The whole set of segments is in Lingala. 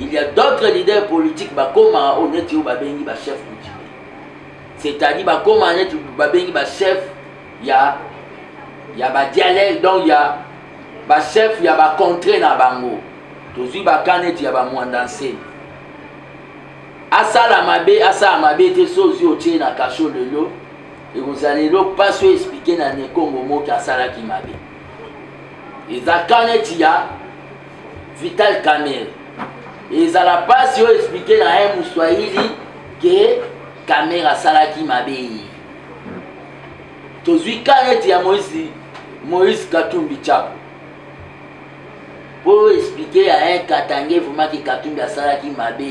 il y a d'autres leaders politiques comme honnête ou babengi ba chef coutumier. C'est-à-dire comme honnête babengi ba chef il y a ba dialecte donc il y a ba chef il y a ba contrée na bango. Tozui ba kanet il y a ba mwandanse. Asala mabe te sozi otie na kasho lelo et vous allez le pas se expliquer na nekongo mo ka sala ki mabe. Et za kanet il y a Vital Kamerhe. Et ça n'a pas si expliqué dans un Mouswahili que Kamerhe a salaki mabe. Tozui kanet ya Moïse Katumbi Chapo. Pour expliquer à un Katangé vraiment que Katumbi a salaki mabe.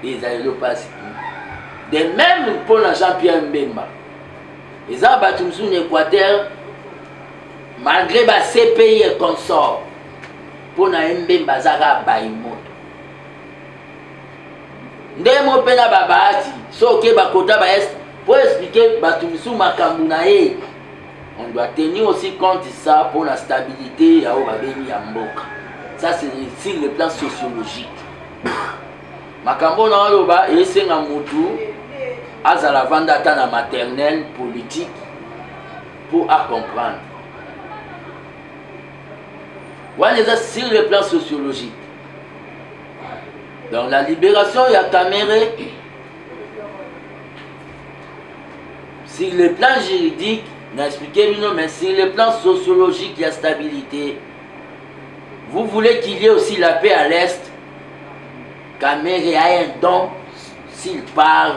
Et ça ne passe. De même pour Jean-Pierre Mbemba. Et ça va tout en Équateur malgré ba CPI et consort. Pour na Mbemba zaka baimoto. Ndemo pena babati so ke bakota ba est pour expliquer batumisu makambu na ye. On doit tenir aussi compte de ça pour la stabilité ya babeni ya mboka. Ça c'est sur le plan sociologique. Makambo na loba esenga mutu azala vanda ta na maternelle politique pour à comprendre. Voilà sur le plan sociologique. Dans la libération, il y a Kamerhe. Sur le plan juridique, mais sur le plan sociologique, il y a stabilité. Vous voulez qu'il y ait aussi la paix à l'Est. Kamerhe a un don. S'il parle,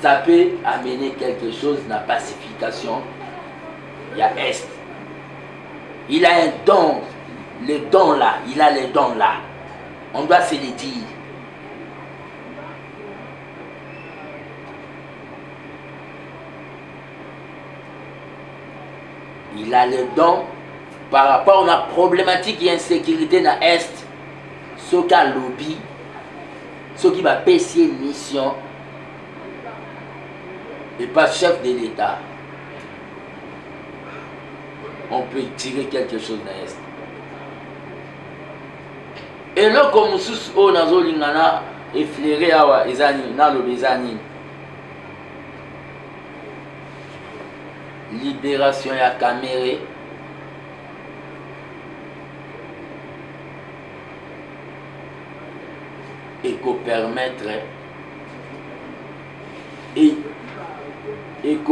ça peut amener quelque chose dans la pacification. Il y a Est. Il a un don. Le don là, il a les dons là. On doit se le dire. Il a le don par rapport à la problématique et insécurité dans l'Est. Ce qu'a lobby, ce qui va payer une mission, et pas chef de l'État. On peut tirer quelque chose dans l'Est. Et là, comme nous on a effleuré les libération ya Kamerhe. Et qu'on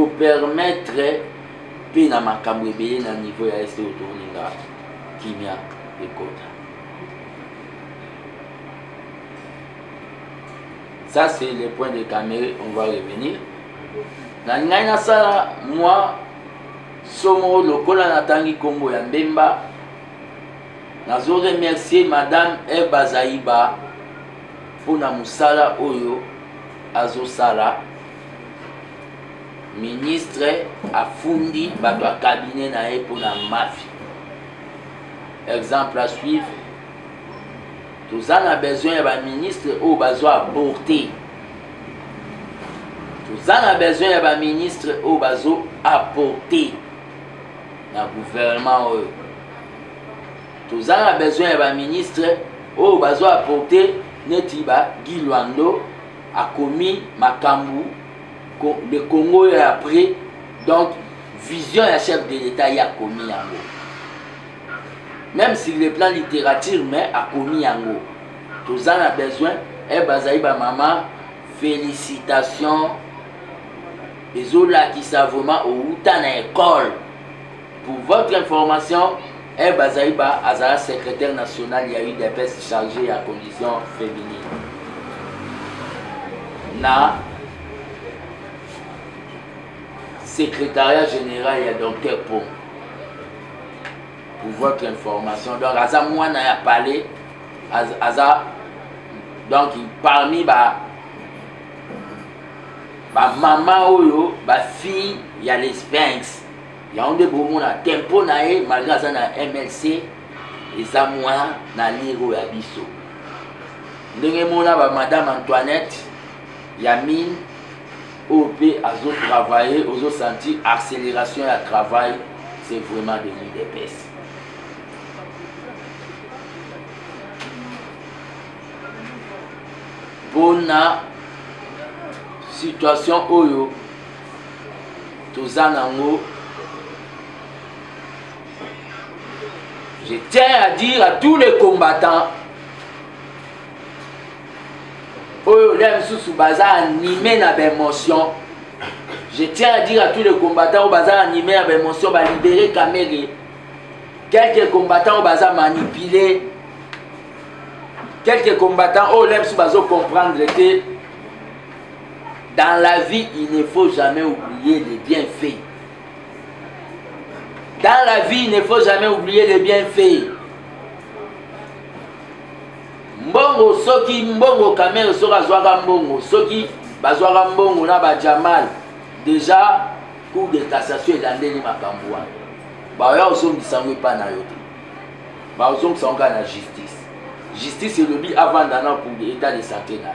permettrait puis na makambo ebele na niveau ya este otoninga kimia ekota. Ça c'est le point de Kamerhe, on va revenir. Na ngai na sala moi somo lokola natangi kombo ya Mbemba. Nazo remercier madame Eba Zaiba pour na musala oyo azo sala. Ministre afundi bato a cabinet na ye pour la mafia. Exemple à suivre. Tous en a besoin d'un ministre au besoin apporter. Tous en a besoin d'un ministre au besoin apporter. Dans le gouvernement. Tous en a besoin d'un ministre au besoin apporter. Netiba Gilwando a commis Makambu. Le Congo est après, donc vision et chef de l'État y a commis yango. Même si le plan littérature mais a commis yango. Tous en a besoin. Et Bazaïba maman, félicitations. Les autres là qui savent vraiment au Outan à l'école. Pour votre information, et Bazaïba Azara secrétaire national, il y a eu des postes chargés à condition féminine. Na secrétariat général, il y a docteur Pont. Pour votre information. Donc, Aza Mouana a parlé. Aza, donc, parmi ma maman Oyo, ma fille, il y a les Sphinx. Il y a un de beaux na tempo nae, malgré ça na MLC, et ça moi na Liro et Abisso. Ndenge mona ba madame Antoinette, Yamine, OP a travaillé, aux senti accélération et travail, c'est vraiment devenu des baisses. pour la situation oyo tozanango. Je tiens à dire à tous les combattants oyo l'aime sous baza animé na émotion. Je tiens à dire à tous les combattants au baza animé na émotion ba libérer Kamere. Quelques combattants au baza manipulé. Quelques combattants au l'aime sous bazo comprendre que dans la vie il ne faut jamais oublier les bienfaits. Dans la vie il ne faut jamais oublier les bienfaits. Mbongo soki mbongo Kamere soka zwaka mbongo soki bazwaka mbongo na ba Jamal déjà cour de cassation elandeli makambo wana baoya ozongisa ngo epa na yo te baozongisa ngo na justice elobi avant dana pour l'état de santé na ye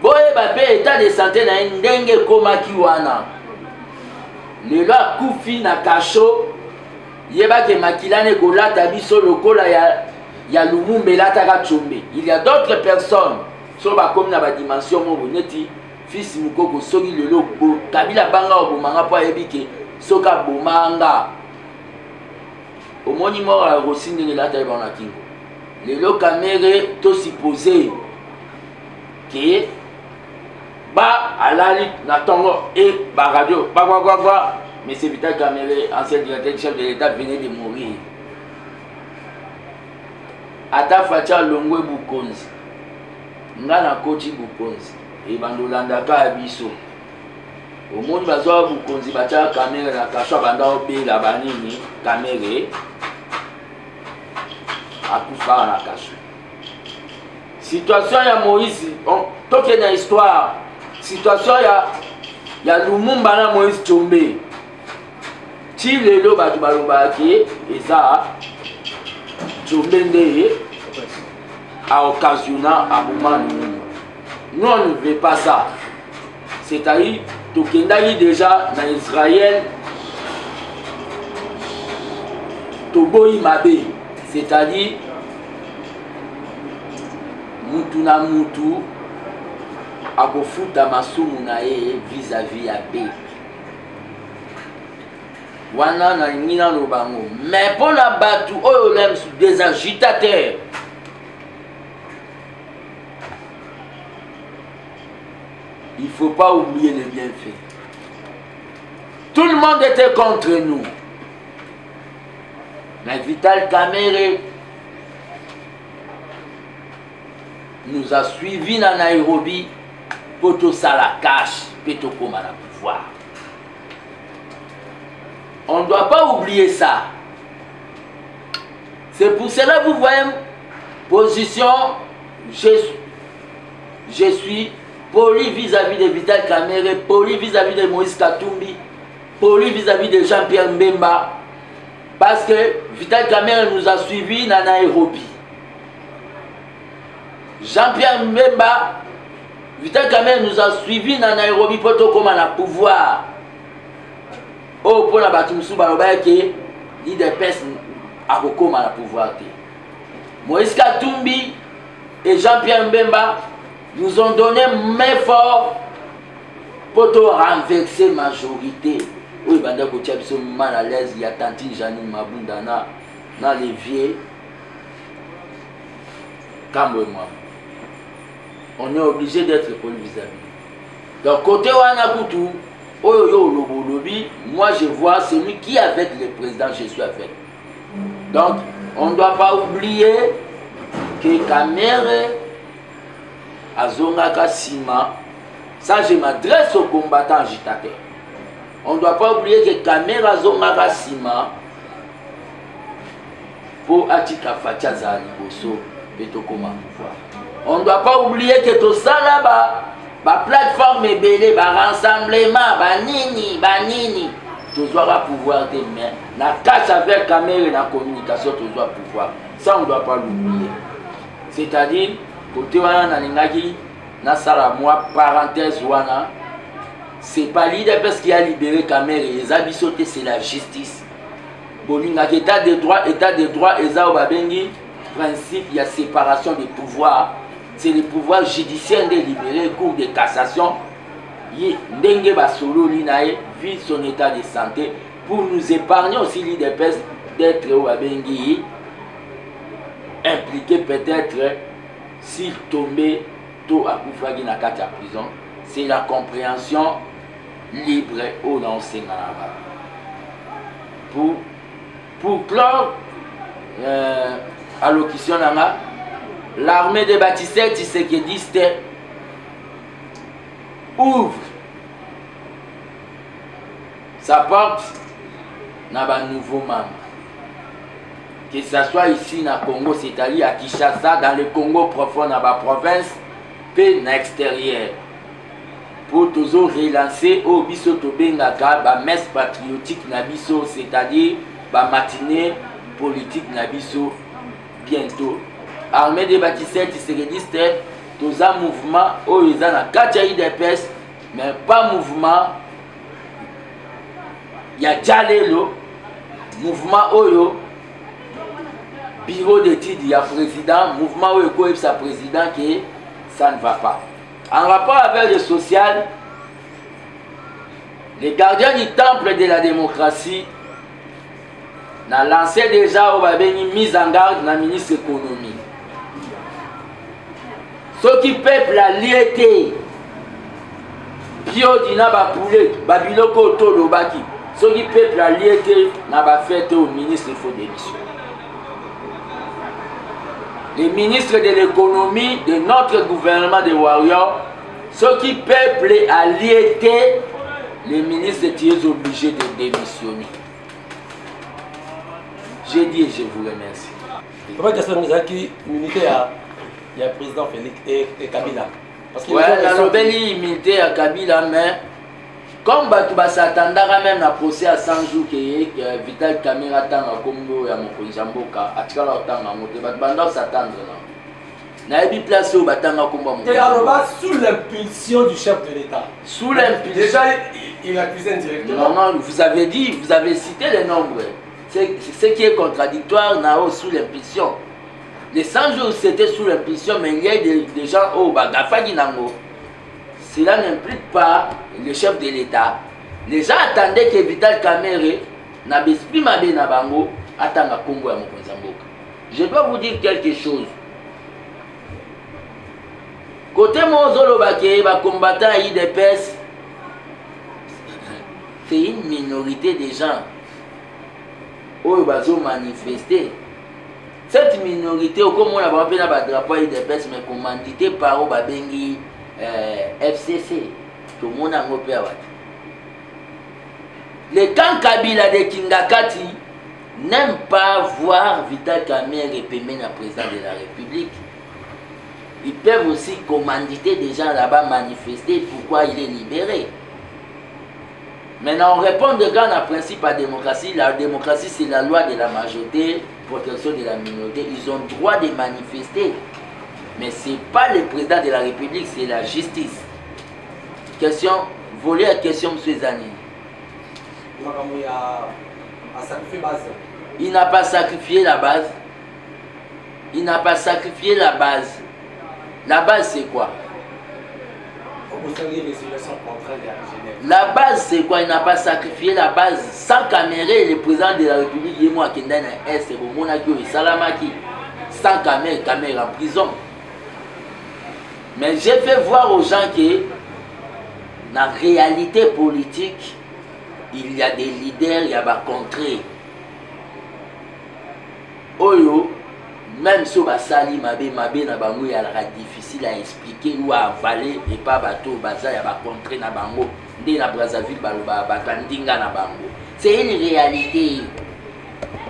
boyeba mpe état de santé na ye ndenge ekomaki wana lelo akufi na kasho yebake makilane kolata biso lokola ya Lumumba elataka Tshombe. Il y a d'autres personnes so bakomi na badimension moko neti fils mukoko soki lelo kabila banga obomanga po ayebi ke soka bomanga omoni moko ya rosi ndenge elata ye bango na kingo. Lelo Kamere to supposé ke ba alali na tongo e ba radio ba mais c'est Vital Kamere, ancien directeur chef de l'État, venait de mourir. Ata Fatia Longwe Bukonzi. Ngana Kochi Bukonzi. Et Bandolanda Kabiso. Au monde bazoa Bukonzi, Batia Kamere, la Kachwa Banda Obe, la Banini, Kamere. Akufa na Kachwa. Situation ya Moïse, toke na histoire. Situation ya Lumumba na Moïse Tshombe. Si lelo batu balobaki eza Tshombe nde a occasionnant aboma Lumumba. Nous on ne veut pas ça. C'est-à-dire tokendaki déjà na Israël toboyi mabe. C'est-à-dire mutu na mutu akofuta masumu na ye vis-à-vis ya be. Wana na ngina lobango mais pour la batu oyo lem des agitateurs il faut pas oublier les bienfaits. Tout le monde était contre nous mais Vital Kamere nous a suivis na Nairobi pour tout ça la cache pour tout comme à la pouvoir. On ne doit pas oublier ça. C'est pour cela que vous voyez position, je suis poli vis-à-vis de Vital Kamere, poli vis-à-vis de Moïse Katumbi, poli vis-à-vis de Jean-Pierre Mbemba, parce que Vital Kamere nous a suivis dans Nairobi. Jean-Pierre Mbemba, Vital Kamere nous a suivis dans Nairobi pour tout comme à pouvoir. Oh, pour la bâtiment, il y a des personnes à la pouvoir. Moïse Katumbi et Jean-Pierre Mbemba nous ont donné main fort pour renverser la majorité. Oui, ils sont mal à l'aise. Il y a Tantine Janine Mabundana dans les vieux. Calme-moi. On est obligé d'être poli vis-à-vis. Donc, côté Wanakutu, moi je vois celui qui est avec le président, je suis avec. Donc on ne doit pas oublier que Kamere Azongaka Sima, ça je m'adresse aux combattants agitateurs. On ne doit pas oublier que Kamere Azongaka Sima pour Atika Fatia Zaliboso Petokoma pouvoir. On ne doit pas oublier que tout ça là-bas. Ba plateforme ebele, ba rassemblement, ba nini, tous doit pouvoir de main. La cache avec Kamere, la communication, tous doit pouvoir. Ça on ne doit pas l'oublier. C'est-à-dire, côté wana na lingaki, na sala moi parenthèse wana, c'est pas l'idée parce qu'il a libéré Kamere, les abisotés c'est la justice. Bolingaki état de droit, eza obabengi, principe, il y a séparation des pouvoirs. C'est le pouvoir judiciaire délibéré, cour de cassation. Ndenge Basolo Linae vit son état de santé pour nous épargner aussi l'IDPS d'être au Abengi impliqué peut-être s'il tombait tôt à Koufragi na kati à prison. C'est la compréhension libre au l'enseignant. Pour clore allocution nanga, l'armée de Baptiste Tshisekedi ouvre sa porte dans les nouveaux membres. Que ce soit ici dans le Congo, c'est-à-dire à Kinshasa, dans le Congo profond, dans la province, puis dans l'extérieur. Pour toujours relancer au biso tobengaka ba messe patriotique na biso, c'est-à-dire ba matinée politique na biso bientôt. Armée de Baptiste Tshisekedi tous un mouvement où ils ont la katia IDPS, mais pas mouvement. Il y a Djalelo, mouvement Oyo, bureau d'études, il y a président, mouvement Oyo, sa président qui ça ne va pas. En rapport avec le social, les gardiens du temple de la démocratie ont lancé déjà une mise en garde dans le ministre de l'économie. Ceux qui peuplent la liété, bio dina ba poulet, babiloko tolo baki. Ceux qui peuplent la liété n'a pas fait au ministre, il faut démission. Les ministres de l'économie de notre gouvernement de Warriors, ceux qui peuplent à liété, les ministres étaient obligés de démissionner. J'ai dit et je vous remercie. Comment est-ce que nous avons militaire? Il y a le président Félix et Kabila. Parce que ouais, dans le pays militaire à Kabila, mais comme Batouba s'attendra même à procès à 100 jours que Vital Kamera tanga Congo et à Mokonjamboka, à Tkala tanga Moté, Batbanda s'attendre là. Naïbi placé au Batanga Komba Moté. Sous l'impulsion du chef de l'État. Sous l'impulsion. Déjà, il accusait indirectement. Non, vous avez dit, vous avez cité les nombres. C'est ce qui est contradictoire, Nao, sous l'impulsion. Les 100 jours, c'était sous l'impulsion, mais il y a des gens au Bagafagi Nango. Cela n'implique pas le chef de l'État. Les gens attendaient que Vital Kamerhe n'abesprit Mabe Nabango attend à Congo à Mokonzamboka. Je dois vous dire quelque chose. Côté Mozolo Bake, combattant IDPS, c'est une minorité de gens où ils ont manifesté. Cette minorité, comme on a appelé le drapeau IDPS, mais commandité par Babengi FCC, tout le monde a repéré. Les camps Kabila de Kingakati n'aiment pas voir Vital Kamerhe répéter le président de la République. Ils peuvent aussi commanditer des gens là-bas manifester pourquoi il est libéré. Maintenant, on répond de grand à principe à la démocratie. La démocratie, c'est la loi de la majorité, protection de la minorité. Ils ont le droit de manifester. Mais ce n'est pas le président de la République, c'est la justice. Question, voler à question, M. Zani. Il n'a pas sacrifié la base. Il n'a pas sacrifié la base. La base, c'est quoi? La base, c'est quoi? Il n'a pas sacrifié la base. Sans Kamerhe, le président de la République, il est moi qui est dans l'Est, c'est bon, Salamaki. Sans Kamerhe, Kamerhe en prison. Mais j'ai fait voir aux gens que dans la réalité politique, il y a des leaders, il y a des contrées. Oyo, même si Basali Mabe na bango, il y a difficile à expliquer ou à avaler et pas bateau baza, il y a des contrées na bango. Dès la Brazzaville, Batandinga na bango. C'est une réalité.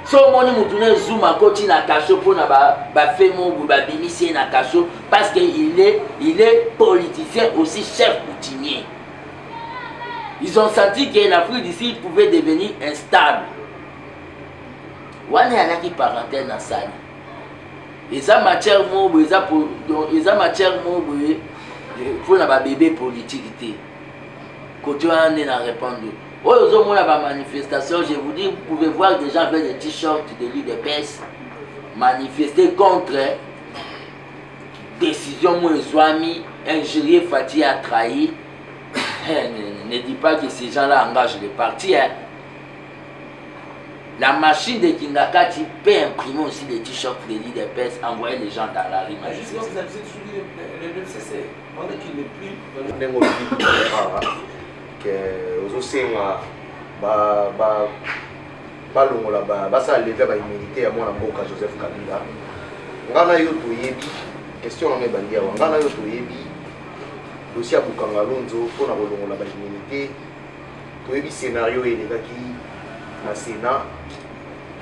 Si on a zoom à côté na cacho pour na ba femo ou ba bimisi na cacho parce qu'il est politicien aussi chef coutumier. Ils ont senti que l'Afrique d'ici pouvait devenir instable. Wane alaki parenthèse na sali. Eza matière mobo, eza matière mobo pour na ba bébé politique té. Côté on est na répondre. Aux hommes la manifestation, je vous dis, vous pouvez voir des gens avec des t-shirts de l'UDPS, manifester contre décision Mouezouami, injurier Fatih a trahi. Ne dis pas que ces gens-là engagent les partis. Hein. La machine de Kingakati peut imprimer aussi des t-shirts, des lits de peste, envoyer les gens dans la rue. Justement, vous avez toujours le FCC. On est qu'il n'est plus. Que aux océans, balongola basa lever ba immunité ya mwana mboka Joseph Kabila. Ngana yo toyebi question na ngebandi ya ngana yo toyebi dossier Bukanga Lonzo pona kolongola ba immunité toyebi scénario elekaki na Sénat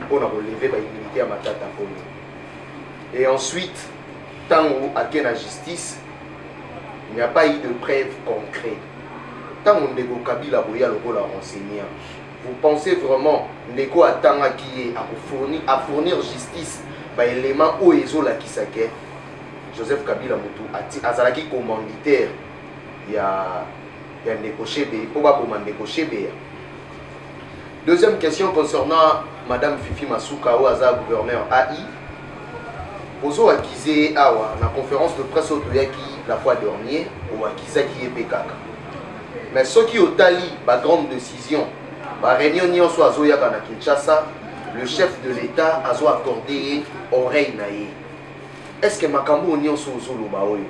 pona kolever ba immunité ya Matata Ponyo. Et ensuite tango ake na justice il n'y a pas eu de preuve concrète. Tango ndeko Kabila boya lokola enseignant. Vous pensez vraiment Ndeko Atanga qui est à fournir justice par élément où Ezola qui s'ake Joseph Kabila Moutou azalaki commanditaire il y a Ndeko Chebe pour pas Ndeko Chebe. Deuxième question concernant Madame Fifi Masuka ou Aza gouverneur AI. Ozo akizé awa na conférence de presse autoyaki la fois dernière ou akizaki epekaka. Mais ce qui au tali ba grande décision ba réunion nyonso azoyaka na Kinshasa, le chef de l'État a accordé oreille naïe. Est-ce que makambo nyonso ozoloba oyo?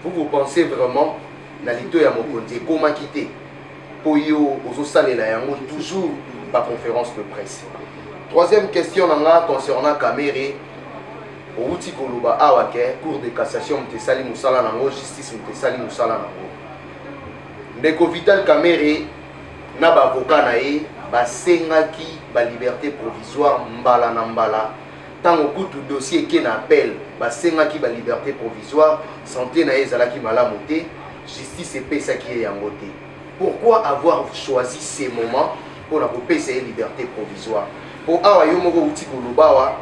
Vous pensez vraiment na lito ya mokonzi comment quitter pour yo ozosalela yango toujours par conférence de presse? Troisième question nanga concernant Kamere outi koloba awa ke cour de cassation mtesali musala nango justice mtesali musala nango. Ndeko Vital Kamere na ba avocat na ye basengaki ba liberté provisoire mbala na mbala tango kutu dossier ke na appel basengaki ba liberté provisoire santé na ye ezalaki malamu te justice epesaki ye yango te. Pourquoi avoir choisi ces moments pour la kopesa ye liberté provisoire? Pour awa yo moko uti koloba wa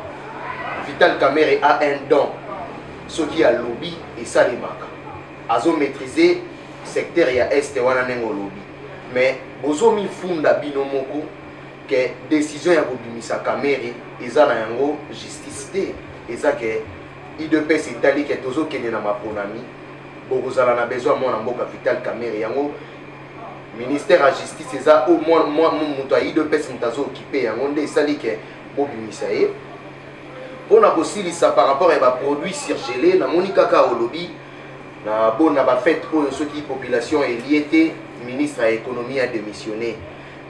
Vital Kamere a un don ce qui a lobby et ça les marque azo maîtriser secteur ya est wana nengo lobby. Mais bozo mi funda bino moko que décision ya kobimisa Kamere eza na yango justice te eza ke IDPS etali ke tozo kende na maponami bokozala na besoin mwana mboka Vital Kamere yango ministère ya justice eza au moins muto ya IDPS mutazo occupé yango nde esali ke bobimisa ye pona kosilisa par rapport à ba produits surgelés na moni kaka au lobby na bona ba fête oyo soki population eliete ministre de l'économie a démissionné.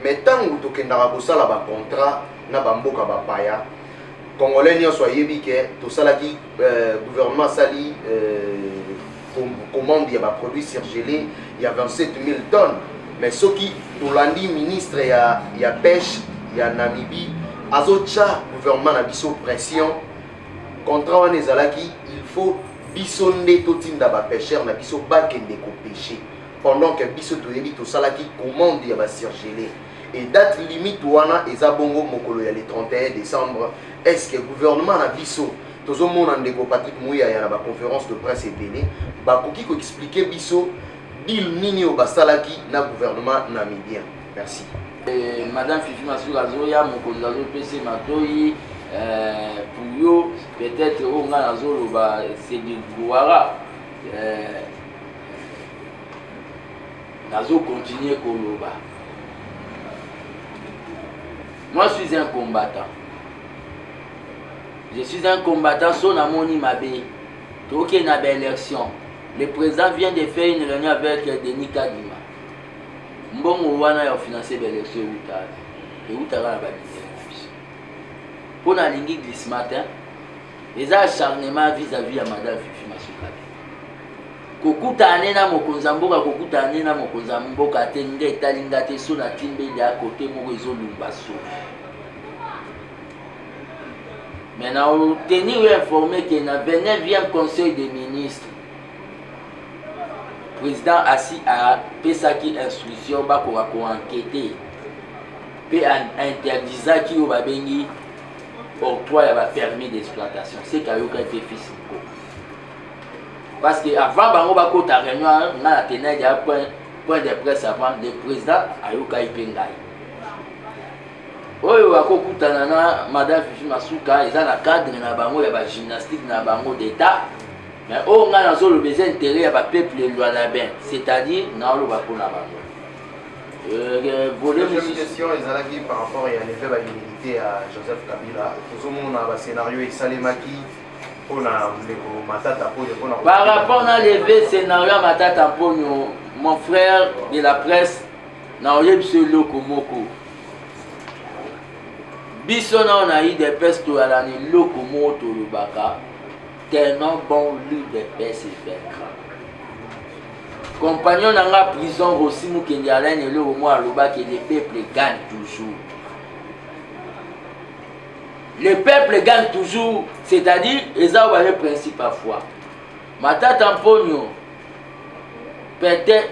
Mais tant que tu as un contrat, na bamboka bapaya, Congolais n'y soit yebi que tout ça qui gouvernement sali commande il y a produits surgelés, il y a 27 000 tonnes. Mais ce qui tout lundi ministre il y a pêche, il y a Namibie, azocha gouvernement na biso pression contrat on ezalaki il faut bisonde totinda ba pêcheur na biso bakende ko pêcher. Pendant que biso toyebi to salaki commande ya ba surgelé et date limite wana eza bongo mokolo ya le 31 décembre. Est-ce que gouvernement na biso tozo mona ndeko Patrick Mouya ya na ba conférence de presse ebele ba koki ko expliquer biso deal nini o basalaki na gouvernement namibien? Merci. Madame Fifi Masuka zoya mokonzi azo pese matoyi pour yo peut-être on a nazo ba c'est du Gouara nazo continuer koloba. Moi je suis un combattant. Je suis un combattant son amoni mabe. Ok na ba élection. Le président vient de faire une réunion avec Denis Kadima. Mbongo wana ya financer l'élection utara. Et utara na ba business. Pour na lingi glisse matin. Les acharnements vis-à-vis à Madame Fifi Masuka. Kokutane na mokonza mboka kokutane na mokonza mboka te nde talinga te so na timbe ya côté moko ezolumba so. Maintenant tenir informé que na 29e conseil des ministres président assis à pesaki instruction ba ko enquêter pe interdisaki o babengi octroi ya ba permis d'exploitation c'est kayoka te fils. Parce que avant bango bakota réunion na tenait ya point de presse avant le président ayoka ipengai oyo akokutana na madame Fifi Masuka eza na cadre na bango ya ba gymnastique na bango d'état mais oyo nga nazoloba eza intérêt ya bapeuple elwana bien c'est-à-dire naoloba mpona bango deuxième question ezalaki par rapport ya levé baimmunité ya Joseph Kabila tozomona bascénario esalemaki mpona ndeko Matata Ponyo mpona par rapport na levé scénario ya Matata Ponyo mon frère de la presse naoyebi biso eloko moko biso na on a eu des pestes toyalani eloko moko tolobaka tellement bon lui des pestes vaincra compagnon na nga prison Rossi Mukendi Alain eloko mo alobaki le peuple gagne toujours. Le peuple gagne toujours, c'est-à-dire eza ba le principe à foi. Matata Ponyo peut-être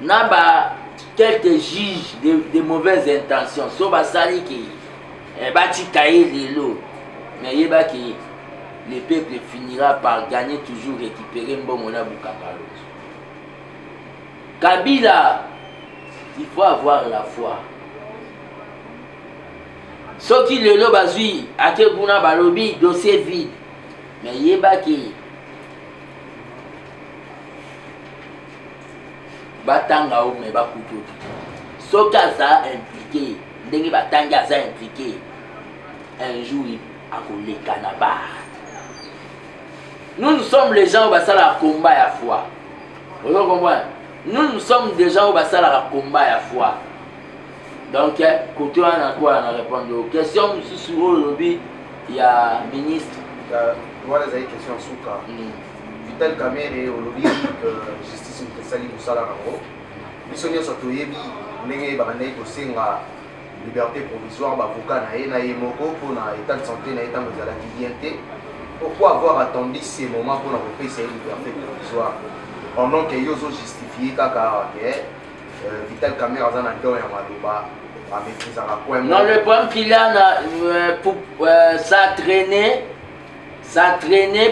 na ba quelques juges de mauvaises intentions so basali ki batikaye lelo mais yeba ki le peuple finira par gagner toujours, récupérer mbongo na bukangalo. Kabila, il faut avoir la foi. Ceux qui le bazui, à quel point balobi, dossier vide. Mais yeba ki batanga ou me bakuto. Ceux qui ça impliqué, dengi batanga ça impliqué. Un jour à coller canabar. Nous sommes les gens où ça la combat à foi. Vous comprenez? Nous sommes des gens où ça la combat à foi. Donc, côté on a quoi on a répondu aux questions sur le lobby, il y a ministre. Voilà les questions souka. Vital Kamerhe au lobby justice Mtesali Moussala Rango. Bisonyo Sotoyebi, Nenge Banei Kosenga liberté provisoire, avocat na yemoko pour na état de santé na état de la dignité. Pourquoi avoir attendu ces moments pour repérer cette liberté provisoire pendant que Yozo justifié kaka Vital Kamerhe a un don ya maloba a maîtriser la point. Non, le problème qu'il a pour ça traînait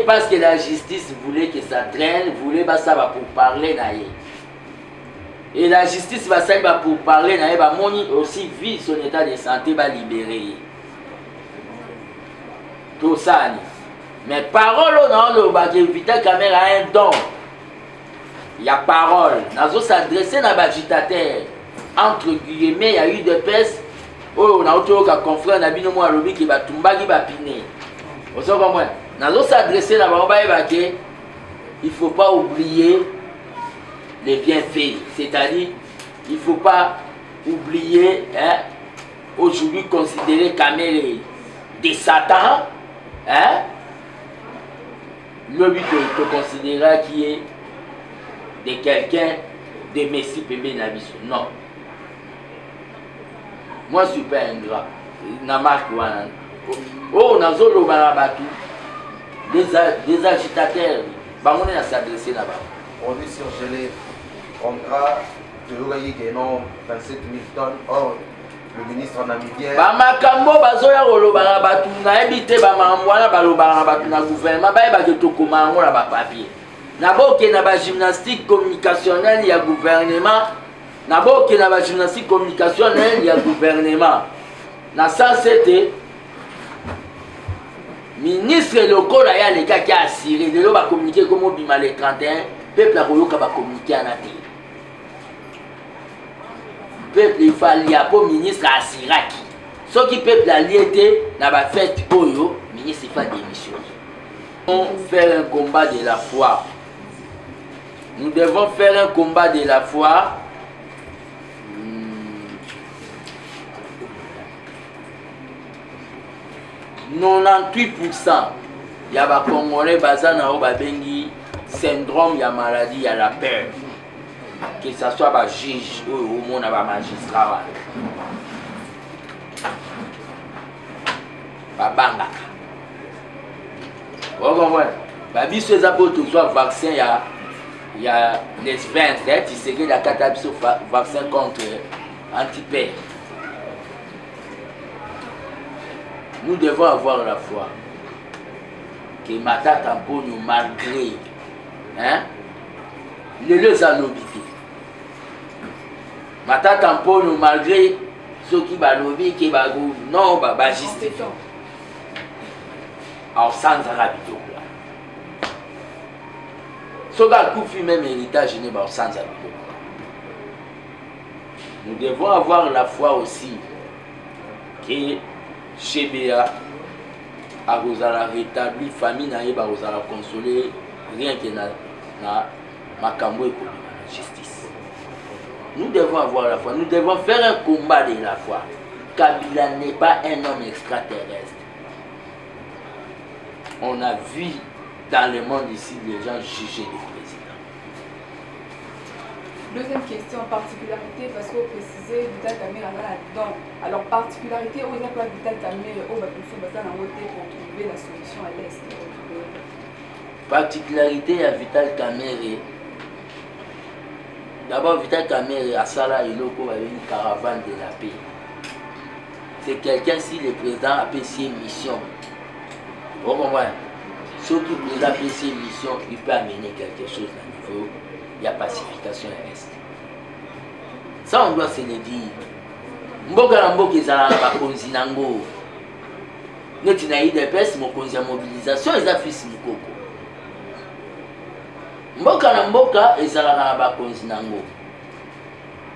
parce que la justice voulait que ça traîne, voulait ça va pour parler naïe. Et la justice va ça pour parler naïe va moni aussi vit son état de santé va libérer. Tout ça. Mais parole dans le bas que Vital Kamerhe a un don. Il y a parole. Nazo s'adresser à l'agitateur. Entre guillemets, il y a eu des pestes. Oh, on a autre confrère Nabino mo alobi qui va tumba qui va piner. Vous comprenez? Nazo s'adresser à l'agitateur. Il faut pas oublier les bienfaits. C'est-à-dire, il faut pas oublier aujourd'hui considérer Kamerhe des Satan. Le but de considérer qui est de quelqu'un de Messi Pembe Nabiso. Non. Moi, je ne suis pas ingrat. Oh, Nazolo Barabatu. Des agitateurs. On est à s'adresser là-bas. On dit surgelé. Contrat de Yogayi Genon, 27 000 tonnes. Or, le ministre namibien. Bamakambo bazoya rolo Barabatu. Na ebité Bamamwana Balo Barabatu na gouvernement. Ba ke tokoma ngo na ba papier. Naboke na ba gymnastique communicationnelle il y a gouvernement. Naboke na ba gymnastique communicationnelle il y a gouvernement. Na ça c'était ministre local ya les gars qui a assuré de ba communiquer comme bima le 31 peuple a koyoka ba communiquer en até. Peuple il fallait pour ministre assuraki. Ce qui peuple a lié na ba fête oyo ministre il fait démission. On fait un combat de la foi. Nous devons faire un combat de la foi. 98% il y a des Congolais qui syndrome, il y a maladie, il y a la peur. Que ce soit un juge ou un magistrat. Babanga. Vous comprenez? Si vous avez un vaccin, il y a les 20, tu sais qu'il y a un vaccin contre anti-paix. Nous devons avoir la foi que Matata Ponyo malgré les deux anobité. Matata Ponyo malgré ceux qui va lobby, qui va non, bah justifier. Alors sans arabe là. Ce gars qui même héritage n'est pas sans arabe. Nous devons avoir la foi aussi que chez BA a rétabli famille na yeba a consoler rien que na makambo et justice. Nous devons avoir la foi, nous devons faire un combat de la foi. Kabila n'est pas un homme extraterrestre. On a vu dans le monde ici les gens juger les présidents. Deuxième question, particularité, parce que vous précisez Vital Kamerhe là-dedans. Alors, particularité, où il n'y a pas Vital Kamerhe, où il faut pour trouver la solution à l'Est. Particularité à Vital Kamerhe. D'abord, Vital Kamerhe, à Sala Iloko, avait une caravane de la paix. C'est quelqu'un, si le président a fait ses missions, vous comprenez? Sauf que le président a fait ses missions, il peut amener quelque chose à niveau. Il y a pacification à l'Est. Ça, on doit se le dire. Mboka na mboka ezala na bakonzi nango. Neti na IDPS mokonzi ya mobilisation eza fils mukoko. Mboka na mboka ezala na bakonzi nango.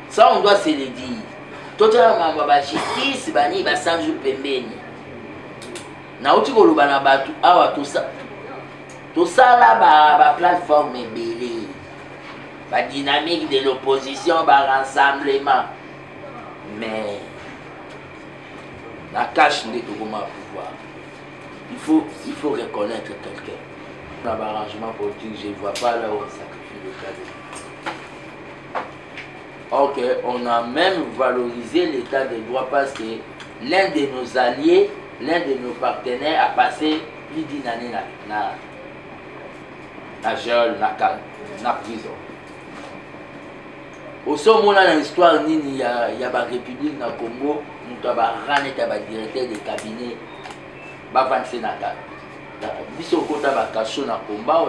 Ça, on doit se le dire. Totala mamba ba justice bani ba sanju pembeni. Na uti koloba na batu awa tosala ba plateforme ebele. La dynamique de l'opposition, le rassemblement. Mais la cache n'est pas comment pouvoir. Il faut reconnaître quelqu'un. Dans l'arrangement politique, je ne vois pas là où on sacrifie le cas de... Ok, on a même valorisé l'état de droit parce que l'un de nos alliés, l'un de nos partenaires a passé plus d'une année na geôle, na prison. Au sommet dans l'histoire, il y a une république dans le Congo, nous avons un directeur de cabinet, avancé dans le cas. Si on a un cachot dans le combat,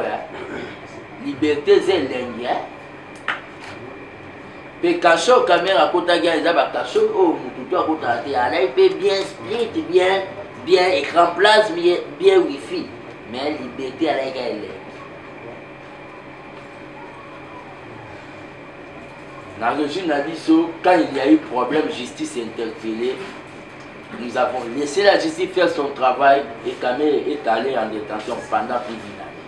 liberté c'est l'Indien. Le cachot, caméra, quand il y a un cachot, oh, il peut bien split, bien écran place, bien wifi. Mais liberté, elle est. Dans le régime Nabiso, quand il y a eu problème, justice interpellée, nous avons laissé la justice faire son travail et Kamerhe est allé en détention pendant plus d'une année.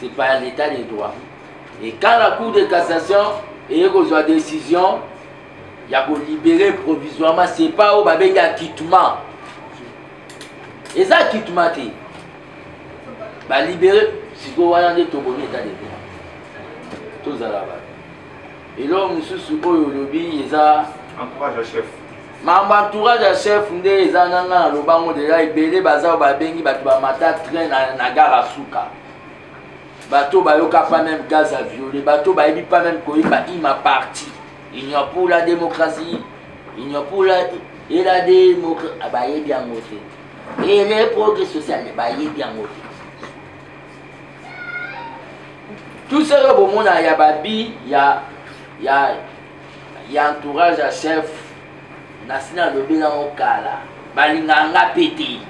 Ce n'est pas l'état des droits. Et quand la Cour de cassation a eu une décision, il y a pour libérer provisoirement, ce n'est pas où il y a acquittement. Et ça, acquittement, libérer, si vous voyez l'état des droits. Et là, monsieur Souko Yolobi, il a encourage le chef. Ma entourage à chef, il y a un lobango de là, il y a un babengi, il y a un train na gare à Souka. Bateau, il n'y a pas même gaz à violer. Bateau, il n'y a pas même quoi, il m'a parti. Il n'y a pour la démocratie, il n'y a pour la démocratie. Ah, bah, il est bien monté. Et les progrès sociaux, bah, il est bien monté. Tout ce que vous avez, il y a entourage à chef national de Bélan Okala. Balinganga pété.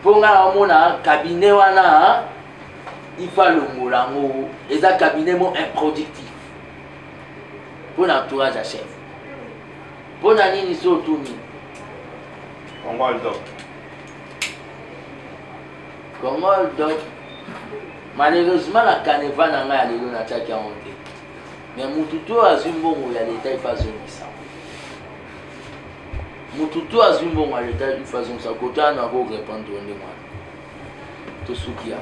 Pour un cabinet, il faut le mot. Et un cabinet improductif. Pour l'entourage à chef. Pour l'année, il faut tout mis. Congo le doc. Congo le doc. Malheureusement, la Caneva n'a pas allé dans la tchèque à monter. Mais Moutoutou a Zumbo, il y a l'état, il fait ça. Moutoutou a Zumbo, il y a l'état, il fait ça. Côté, on a répondre de moi. Tout ce qu'il y a.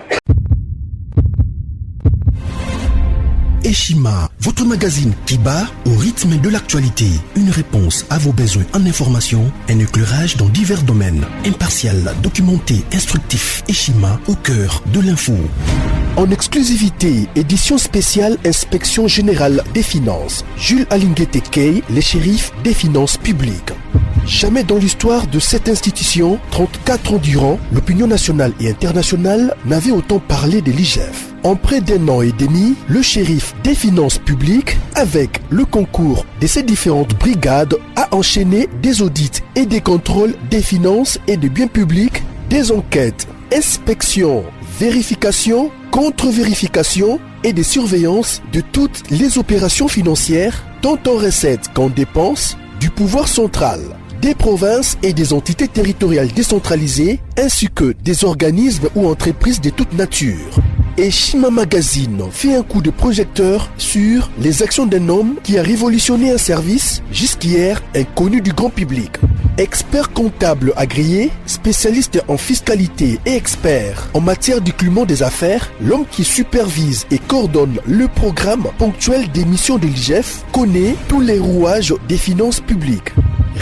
Eshima, votre magazine qui bat au rythme de l'actualité. Une réponse à vos besoins en information, un éclairage dans divers domaines. Impartial, documenté, instructif. Eshima, au cœur de l'info. En exclusivité, édition spéciale Inspection Générale des Finances. Jules Alinguete Key, les shérifs des finances publiques. Jamais dans l'histoire de cette institution, 34 ans durant, l'opinion nationale et internationale n'avait autant parlé de l'IGF. En près d'1 an et demi, le shérif des finances publiques, avec le concours de ses différentes brigades, a enchaîné des audits et des contrôles des finances et des biens publics, des enquêtes, inspections, vérifications, contre-vérifications et des surveillances de toutes les opérations financières, tant en recettes qu'en dépenses, du pouvoir central, des provinces et des entités territoriales décentralisées, ainsi que des organismes ou entreprises de toute nature. Et Shima Magazine fait un coup de projecteur sur les actions d'un homme qui a révolutionné un service jusqu'hier inconnu du grand public. Expert comptable agréé, spécialiste en fiscalité et expert en matière d'écoulement des affaires, l'homme qui supervise et coordonne le programme ponctuel des missions de l'IGF connaît tous les rouages des finances publiques.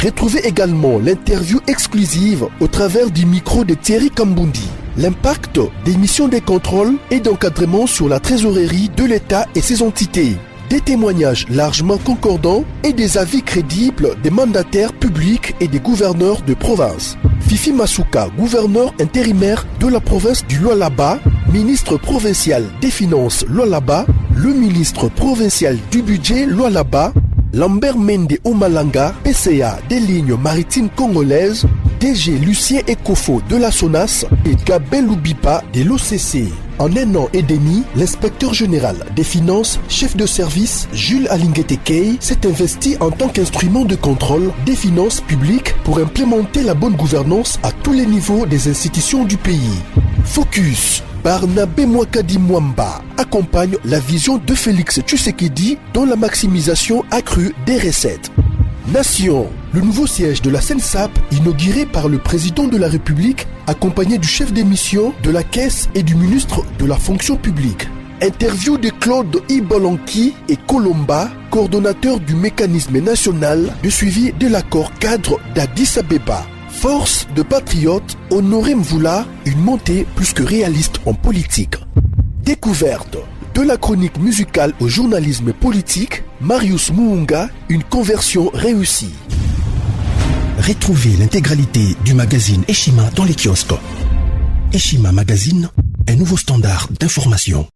Retrouvez également l'interview exclusive au travers du micro de Thierry Kambundi. L'impact des missions de contrôle et d'encadrement sur la trésorerie de l'État et ses entités. Des témoignages largement concordants et des avis crédibles des mandataires publics et des gouverneurs de province. Fifi Masuka, gouverneur intérimaire de la province du Lualaba, ministre provincial des Finances Lualaba, le ministre provincial du budget Lualaba, Lambert Mende Omalanga, PCA des lignes maritimes congolaises, DG Lucien Ekofo de la SONAS et Gabin Loubipa de l'OCC. En 1 an et demi, l'inspecteur général des finances, chef de service Jules Alinguetekei, s'est investi en tant qu'instrument de contrôle des finances publiques pour implémenter la bonne gouvernance à tous les niveaux des institutions du pays. Focus. Barnabé Mwakadi Mwamba accompagne la vision de Félix Tshisekedi dans la maximisation accrue des recettes. Nation, le nouveau siège de la SENSAP, inauguré par le président de la République, accompagné du chef des missions de la Caisse et du ministre de la Fonction publique. Interview de Claude Ibolanki et Colomba, coordonnateur du mécanisme national de suivi de l'accord cadre d'Addis Abeba. Force de patriotes, Honoré Mvula, une montée plus que réaliste en politique. Découverte. De la chronique musicale au journalisme politique, Marius Muunga, une conversion réussie. Retrouvez l'intégralité du magazine Eshima dans les kiosques. Eshima Magazine, un nouveau standard d'information.